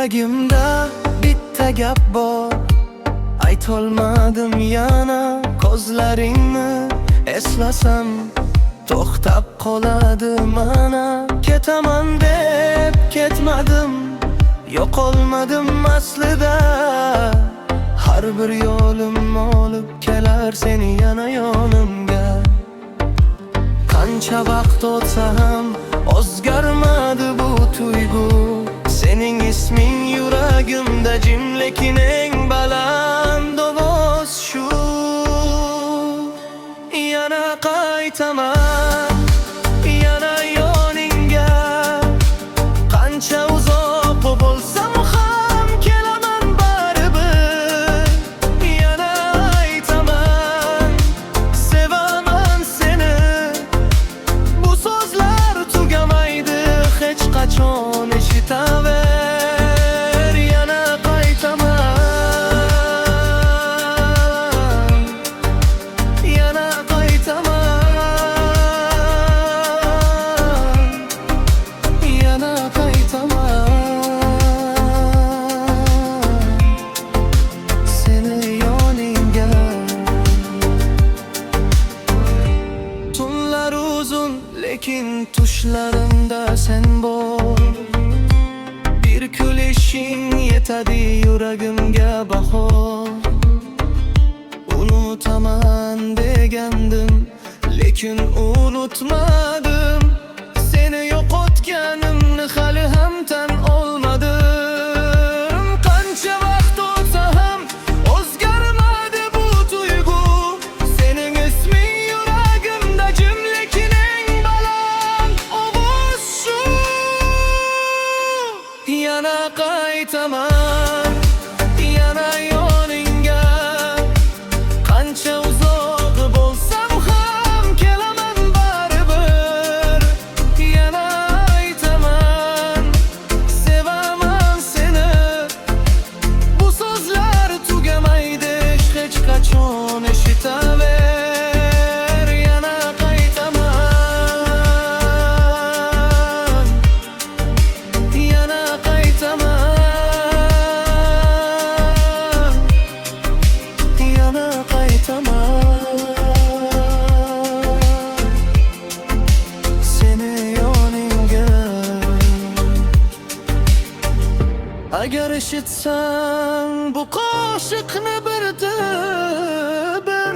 Yuragimda bitta gap bor, aytolmadim yana. Ko'zlaringni eslasam to'xtab qoladi mana. Ketaman deb ketmadim, yo'qolmadim aslida. Har bir yo'lim olib kelar seni yana yonimga. Qancha vaqt o'tsa ham o'zgarmadi bu tuyg'u. Sening isming yuragimda jim, lekin eng baland ovoz shu. Yana qaytaman, yana yoningga. Qancha uzoq bo'lsam ham kelaman baribir. Yana aytaman, sevaman seni. Bu so'zlar tugamaydi hech qachon, eshitaver. Yana qaytaman, yana qaytaman, yana qaytaman seni yoningga. Tunlar uzun, lekin tushlarimda sen bor. Bir kulishing yetadi yuragimga bahor. Unutaman degandim, lekin unutmadim. Seni yo'qotganimni hali ham tan olmadim. Qancha vaqt o'tsa ham o'zgarmadi bu tuyg'u. Sening isming yuragimda jim, lekin eng baland ovoz shu. Yana qaytaman, yana yoningga. Qancha uzoq bo'lsam ham kelaman baribir. Yana aytaman, sevaman seni. Bu so'zlar tugamaydi hech qachon, eshitaver. Yana qaytaman, yana qaytaman, yana qaytaman seni yoningga. Agar eshitsang bu qo'shiqni birda-bir,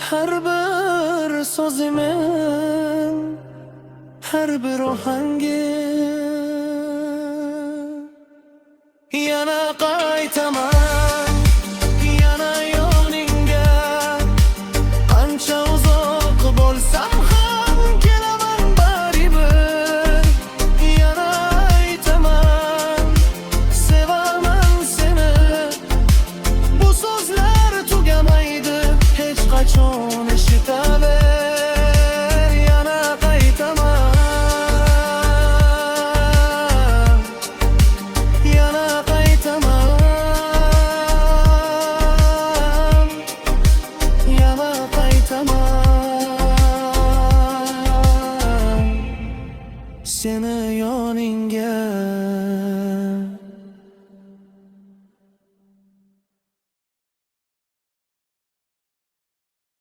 har bir so'zimen, har bir ohangim. Yana qaytaman, yana yoningga. Qancha uzoq bo'lsam ham kelaman baribir. Yana aytaman, sevaman seni. Bu so'zlar tugamaydi hech qachon, eshitaver. Yana qaytaman, yana qaytaman, yana qaytaman seni yoningga.